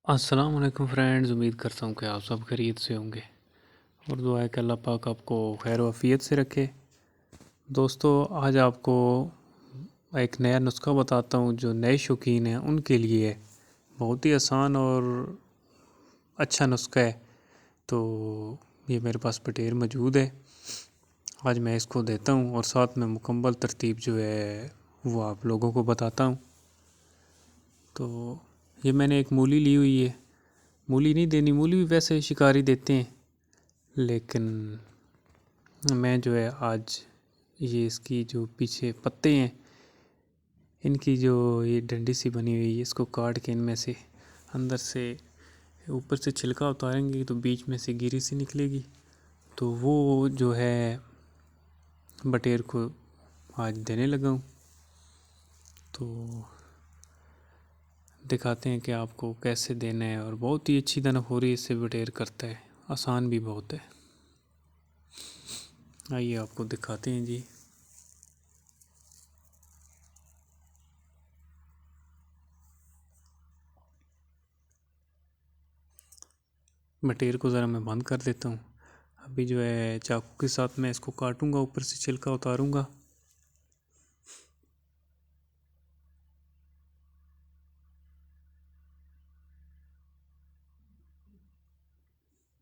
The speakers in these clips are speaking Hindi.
अस्सलाम वालेकुम फ्रेंड्स। उम्मीद करता हूँ कि आप सब खैरियत से होंगे और दुआ है कि अल्लाह पाक आपको खैर वफ़ियत से रखे। दोस्तों, आज आपको एक नया नुस्खा बताता हूँ जो नए शौकीन हैं उनके लिए है। बहुत ही आसान और अच्छा नुस्खा है। तो ये मेरे पास बटेर मौजूद है। आज मैं इसको देता हूँ और साथ में मुकम्मल तरतीब जो है वो आप लोगों को बताता हूँ। तो ये मैंने एक मूली ली हुई है। मूली नहीं देनी, मूली भी वैसे शिकारी देते हैं, लेकिन मैं जो है आज ये इसकी जो पीछे पत्ते हैं इनकी जो ये डंडी सी बनी हुई है इसको काट के इनमें से अंदर से ऊपर से छिलका उतारेंगे तो बीच में से गिरी सी निकलेगी। तो वो जो है बटेर को आज देने लगा हूँ। तो दिखाते हैं कि आपको कैसे देना है। और बहुत ही अच्छी दनाखोरी इससे बटेर करता है, आसान भी बहुत है। आइए आपको दिखाते हैं जी। बटेर को ज़रा मैं बंद कर देता हूँ। अभी जो है चाकू के साथ मैं इसको काटूंगा, ऊपर से छिलका उतारूंगा।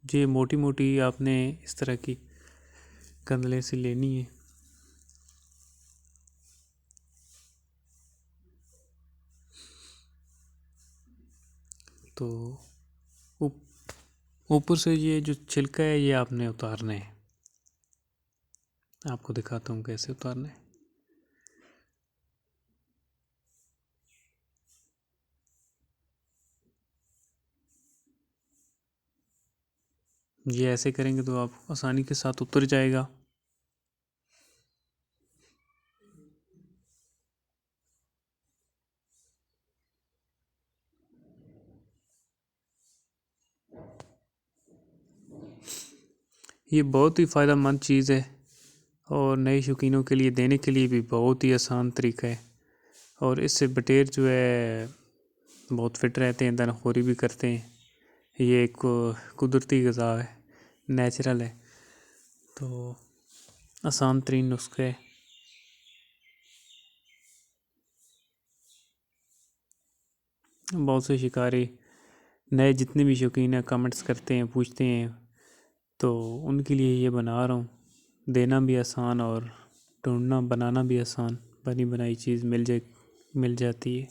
ये मोटी मोटी आपने इस तरह की कंदले से लेनी है। तो ऊपर से ये जो छिलका है ये आपने उतारना है। आपको दिखाता हूँ कैसे उतारना है। ये ऐसे करेंगे तो आप आसानी के साथ उतर जाएगा। ये बहुत ही फ़ायदेमंद चीज़ है और नए शौकीनों के लिए देने के लिए भी बहुत ही आसान तरीका है। और इससे बटेर जो है बहुत फिट रहते हैं, दनाखोरी भी करते हैं। ये एक कुदरती ग़िज़ा है, नेचुरल है। तो आसान तरीन नुस्खे है। बहुत से शिकारी नए जितने भी शौकीन हैं कमेंट्स करते हैं, पूछते हैं, तो उनके लिए ये बना रहा हूँ। देना भी आसान और ढूंढना बनाना भी आसान। बनी बनाई चीज़ मिल जाती है।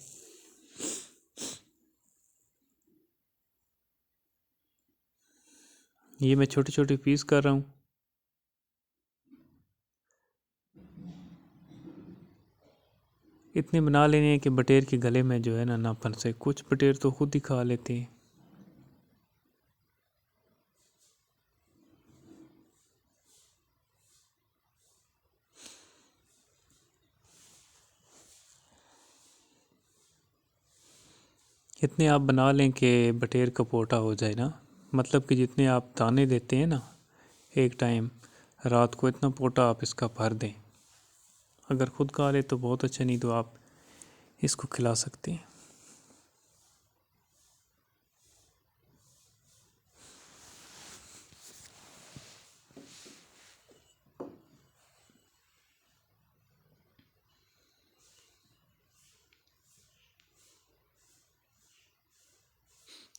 ये मैं छोटे छोटे पीस कर रहा हूँ। इतने बना लेने हैं कि बटेर के गले में जो है ना फंसे। कुछ बटेर तो खुद ही खा लेते हैं। इतने आप बना लें कि बटेर का पोटा हो जाए ना। मतलब कि जितने आप दाने देते हैं ना एक टाइम रात को, इतना पोटा आप इसका भर दें। अगर खुद खा ले तो बहुत अच्छा, नहीं तो आप इसको खिला सकते हैं।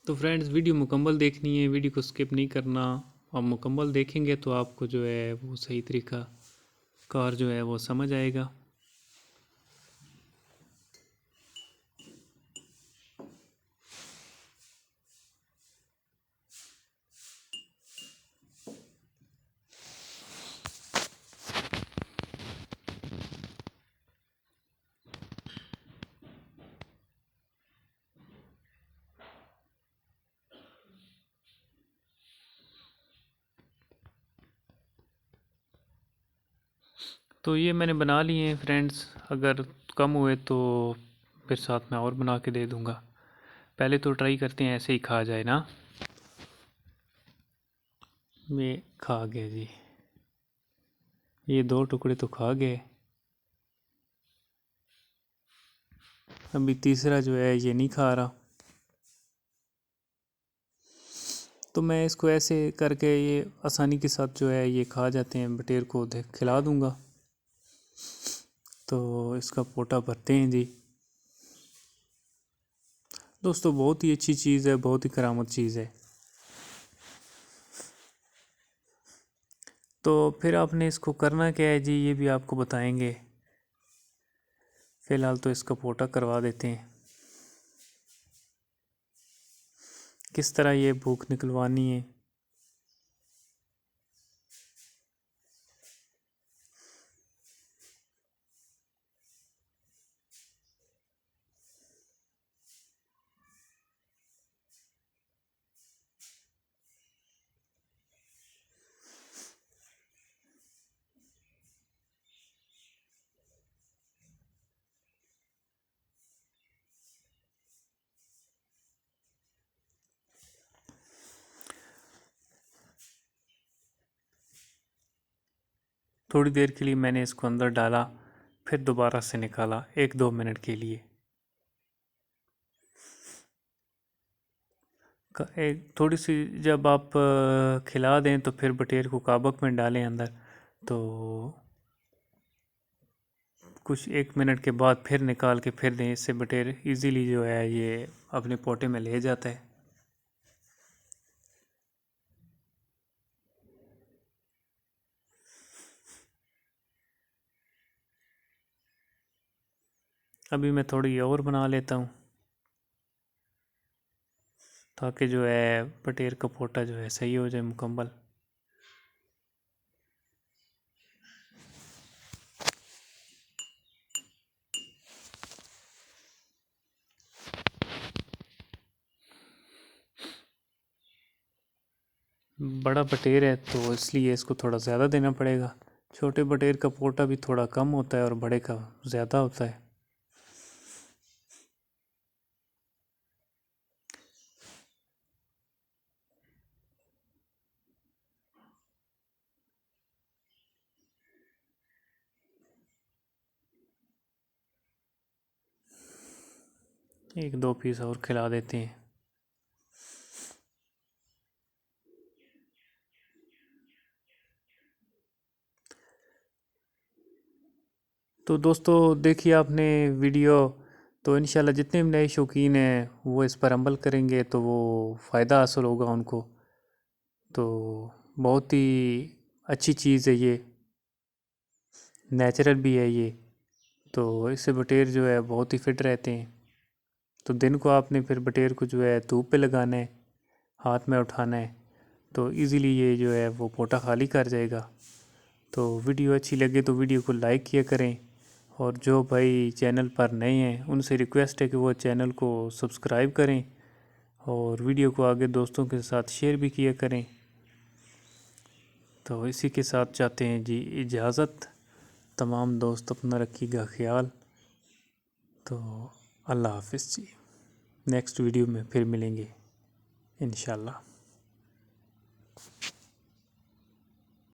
तो फ्रेंड्स, वीडियो मुकम्मल देखनी है, वीडियो को स्किप नहीं करना। आप मुकम्मल देखेंगे तो आपको जो है वो सही तरीका कार जो है वो समझ आएगा। तो ये मैंने बना लिए हैं फ्रेंड्स। अगर कम हुए तो फिर साथ में और बना के दे दूँगा। पहले तो ट्राई करते हैं ऐसे ही खा जाए ना। ये खा गया जी, ये दो टुकड़े तो खा गए। अभी तीसरा जो है ये नहीं खा रहा। तो मैं इसको ऐसे करके ये आसानी के साथ जो है ये खा जाते हैं, बटेर को खिला दूंगा। तो इसका पोटा भरते हैं जी। दोस्तों बहुत ही अच्छी चीज़ है, बहुत ही करामत चीज़ है। तो फिर आपने इसको करना क्या है जी, ये भी आपको बताएंगे। फ़िलहाल तो इसका पोटा करवा देते हैं। किस तरह ये भूख निकलवानी है। थोड़ी देर के लिए मैंने इसको अंदर डाला, फिर दोबारा से निकाला 1-2 मिनट के लिए। एक थोड़ी सी जब आप खिला दें तो फिर बटेर को काबक में डालें अंदर। तो कुछ 1 मिनट के बाद फिर निकाल के फिर दें, इससे बटेर इजीली जो है ये अपने पोटे में ले जाता है। अभी मैं थोड़ी और बना लेता हूँ ताकि जो है बटेर का पोटा जो है सही हो जाए मुकम्मल। बड़ा बटेर है तो इसलिए इसको थोड़ा ज़्यादा देना पड़ेगा। छोटे बटेर का पोटा भी थोड़ा कम होता है और बड़े का ज़्यादा होता है। एक दो पीस और खिला देते हैं। तो दोस्तों देखिए आपने वीडियो, तो इंशाल्लाह जितने भी नए शौकीन हैं वो इस पर अमल करेंगे तो वो फ़ायदा हासिल होगा उनको। तो बहुत ही अच्छी चीज़ है ये, नेचुरल भी है ये। तो इससे बटेर जो है बहुत ही फिट रहते हैं। तो दिन को आपने फिर बटेर को जो है धूप पे लगाना है, हाथ में उठाना है, तो इजीली ये जो है वो पोटा खाली कर जाएगा। तो वीडियो अच्छी लगे तो वीडियो को लाइक किया करें, और जो भाई चैनल पर नए हैं उनसे रिक्वेस्ट है कि वो चैनल को सब्सक्राइब करें और वीडियो को आगे दोस्तों के साथ शेयर भी किया करें। तो इसी के साथ चाहते हैं जी इजाज़त। तमाम दोस्त अपना रखिएगा ख्याल। तो अल्लाह हाफिज़ जी। नेक्स्ट वीडियो में फिर मिलेंगे इंशाल्लाह।